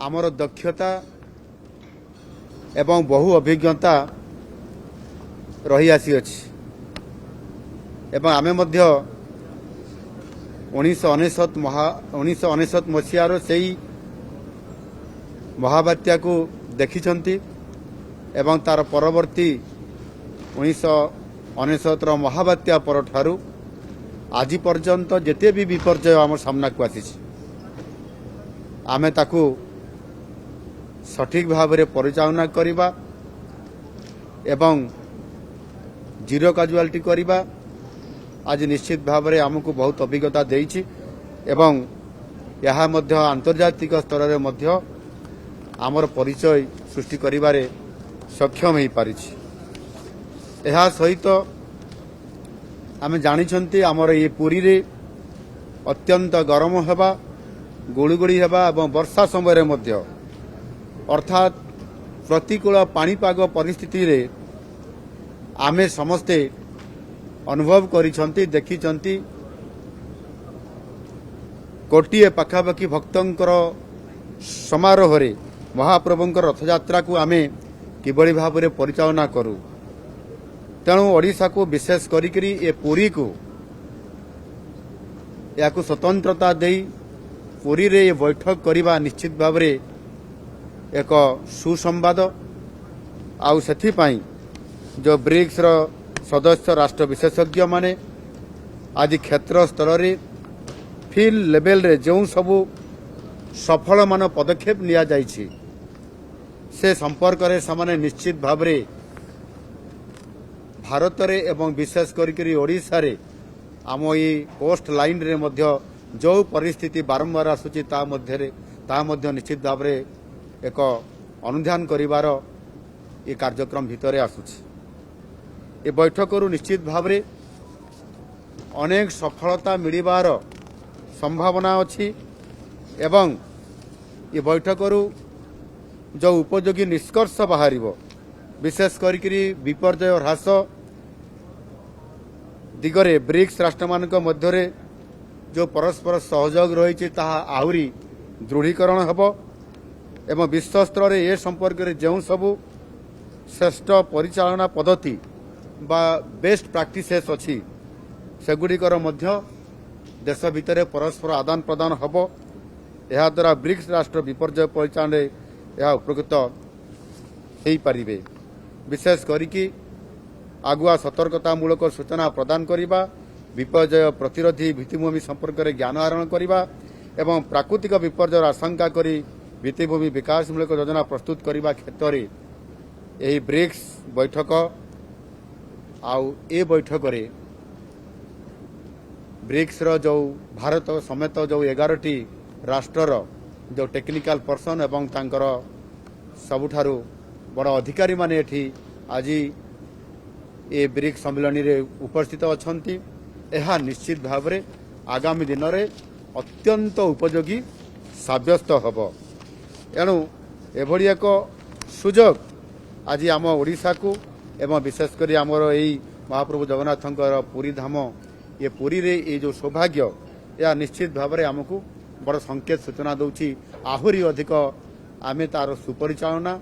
आमर दक्षता एवं बहु अभिज्ञता रही आसी अछि एवं आमे मध्य 1999 मसीहार से महाबात्या को देखिछंती एवं तार परवर्ती 1999 महाबात्या पर ठारू आज पर्यंत जेते भी विपर्यय आम सामना को आसी आमे ताकू सठिक भाव में परिचालना करिबा एवं जीरो काजुआलिटी करिबा आज निश्चित भाव में आमको बहुत अभिज्ञता देइछि एवं यहा मध्य आंतर्जातिक स्तर में मध्य आमर परिचय सृष्टि करिबारे सक्षम हो पारिछि। एहा सहित आमे जानिछंती आमर ये पुरी रे अत्यंत गरम हेबा गुळुगुळी हेबा एवं वर्षा समय रे मध्य अर्थात प्रतिकूल पाणीपाग परिस्थिति रे आमे समस्ते अनुभव करिछंती देखिछंती कोटिए पाखापाखि भक्तंकर समारोह रे महाप्रभुंकर रथयात्रा को आमे किबळी भाव में परिचालना करू तेणु ओडिशा को विशेष करी ए पुरी को या स्वतंत्रता दे पुरी रे ये बैठक करवा निश्चित भाव में एक सुसंवाद आउ सेथिपाई जो ब्रिक्स रो सदस्य राष्ट्र विशेषज्ञ माने आज क्षेत्र स्तर रे फील्ड लेवल रे जो सबू सफल मान पदक्षेप लिया जाइछि से संपर्क रे सामाने निश्चित भाव में भारत रे एवं विशेष करी ओडिशा रे आम ये कोस्ट लाइन रे मध्य जो परिस्थिति बारंबार आसुची ता मध्य निश्चित भाव में एक अनुध्यान करिवार ये कार्यक्रम भितर आसुची ये बैठक निश्चित भाव में अनेक सफलता मिलिबार संभावना अछि एवं ये बैठक जो उपयोगी निष्कर्ष बाहर विशेष करी विपर्यय ह्रास दिगरे ब्रिक्स राष्ट्र मानक मध्य जो परस्पर सहयोग रही आहरी दृढ़ीकरण हेब एवं विश्व स्तर में ए संपर्क में जो सबू श्रेष्ठ परिचालना पद्धति बा बेस्ट प्रैक्टिसेस अच्छी सेगुड़िकर मध्य देश भितर परस्पर आदान प्रदान हेब यह द्वारा ब्रिक्स राष्ट्र विपर्यय परिचालन यह उपकृत हो पारिबे। विशेष करिकी आगुआ सतर्कतामूलक सूचना प्रदान करने विपर्यय प्रतिरोधी भित्तिभूमि संपर्क में ज्ञान आहरण करने एवं प्राकृतिक विपर्यय आशंका करी भित्तिभूमि विकासमूलक योजना प्रस्तुत करने क्षेत्र में यही ब्रिक्स बैठक आउ ए बैठक रे ब्रिक्स रो जो भारत समेत जो 11टी राष्ट्रर जो टेक्निकल पर्सन एवं तांकर सबुठारु बड़ अधिकारी माने एठी आज ए ब्रिक्स सम्मेलन रे उपस्थित अछंती एहा निश्चित भाव में आगामी दिन में अत्यंत उपयोगी साब्यस्त हब एणु एभली एक सुजोग आज आम ओडिशा को एवं विशेषकर आमर यही महाप्रभु जगन्नाथंकर पुरी धाम ये पुरी रे ये जो सौभाग्य यह निश्चित भाव में आमको बड़ संकेत सूचना दौची आहरी अधिक आमे तार सुपरिचालना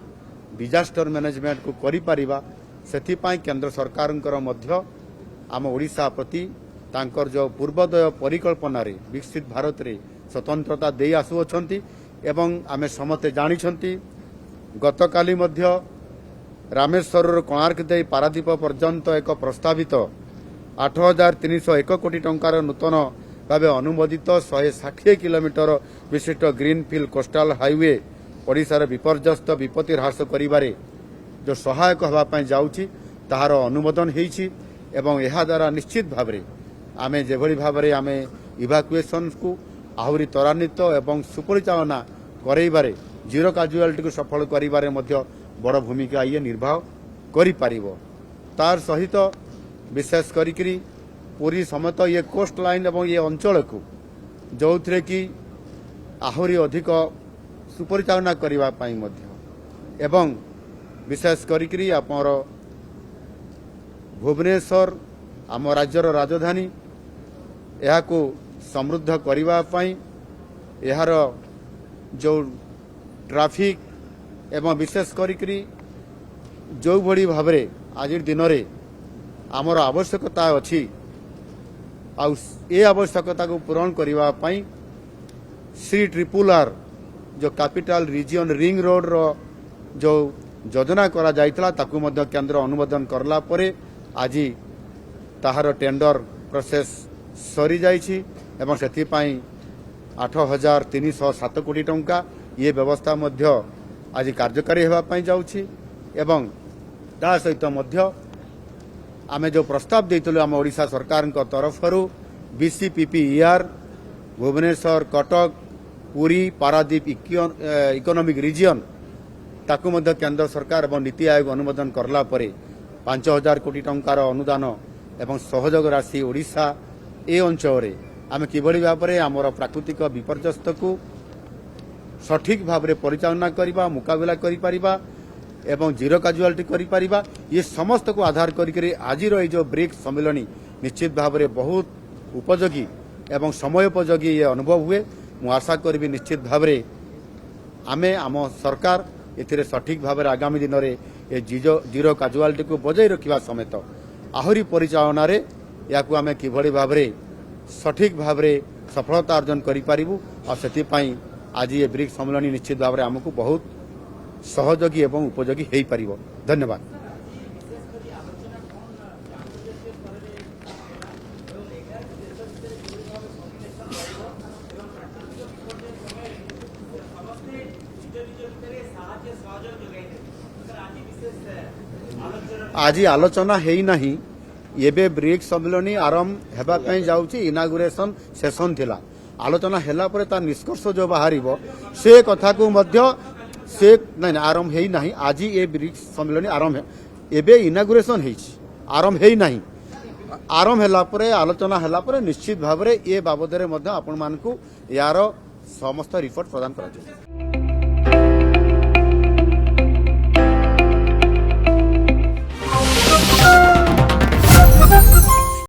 डिजास्टर मैनेजमेंट को करि परिबा सेथिपाई केंद्र सरकारंकर मध्य आम ओडिशा प्रति तांकर जो पूर्वोदय परिकल्पना रे विकसित भारत रे स्वतंत्रता दे आसुअछंती एवं आमे समते जानिछंती गतकाली मध्य रामेश्वर कोणार्क दे पारादीप पर्यंत एक प्रस्तावित 8,301 कोटी टंकार नूतन भाव अनुमोदित 160 किलोमीटर विशिष्ट ग्रीनफिल्ड कोस्टाल हाईवे ओडिशार विपर्यस्त विपत्ति ह्रास करिबारे जो सहायक होगापाई जाउची ताहार अनुमोदन हेइछि एवं एहा द्वारा निश्चित भाव में आमे जेभली भाव में आमे इवाकुएसन को आहरी त्वरान्वित एवं सुपरिचालना करैबारे जीरो काजुआलिटी को सफल करिबारे मध्य बड़ भूमिका ये निर्वाह करि पारिबो। तार सहित विशेष करी पुरी समेत ये कोस्ट लाइन एवं ये अंचल को जो थे कि आहरी अधिक सुपरिचालना करने पाई मध्य एवं विशेष करी आमर भुवनेश्वर आम राज्यर राजधानी यह समृद्ध करने यार जो ट्राफिक एवं विशेष करी जो भली भाव आज दिन में आमर आवश्यकता अच्छी आवश्यकता को पूरण करने श्री ट्रिपुल आर जो कैपिटल रीजन रिंग रोड रो जो योजना करा जाइतला ताकू मध्य केंद्र अनुमोदन करला परे आज ताहार टेंडर प्रोसेस सरी जाइछि एवं सेथि पई 8,307 कोटी टंका ये व्यवस्था मध्य आज कार्यकारी हेबा पई जाउछि एवं ता सहित मध्य आमे जो प्रस्ताव देइतलु आम ओडिशा सरकार तरफरु बीसीपीपीईआर भुवनेश्वर कटक पुरी पारादीप इकोनॉमिक रीजन ताकू मध्य केंद्र सरकार एवं नीति आयोग अनुमोदन करला परे 5,000 कोटी टंकार अनुदान एवं सहयोग राशि ओडिशा ए अंचल आम किभली भाव में आमर प्राकृतिक विपर्यस्त को सठिक भाव में परिचालना करबा मुकाबला करिपरिबा एवं जीरो काजुआलिटी करिपरिबा ये समस्त को आधार करी आज जो ब्रिक्स सम्मेलनी निश्चित भाव में बहुत उपयोगी एवं समयोपयोगी ये अनुभव हुए मु आशा करी निश्चित भाव में आमे आम सरकार एथिरे सठिक भाव में आगामी दिन में ये जीरो काजुआलिटी को बजाय रखा समेत आहरी परिचालना रे याकू आमे किभली भाव में सठिक भाव में सफलता अर्जन करिपारिबु और सेति पई आज ये ब्रिक्स सम्मेलनी निश्चित भाव में आमको बहुत सहयोगी एवं उपयोगी हेई परिबो। धन्यवाद। आज आलोचना हेई नाही एबे ब्रिक्स सम्मेलनी आरंभ हेबा पई जाउची इनागुरेशन सेशन थिला आलोचना हेला परे ता निष्कर्ष जो बाहरिबो से कथा को मध्य से नहीं आरंभ हेई नाही आज ये ब्रिक्स सम्मेलनी आरंभ एबे इनागुरेशन हेई आरंभ हेई नाही आरंभ हेला परे आलोचना हेला परे निश्चित भाव में ये बाबद रे मध्य आपण मानकू यार समस्त रिपोर्ट प्रदान करा जाय।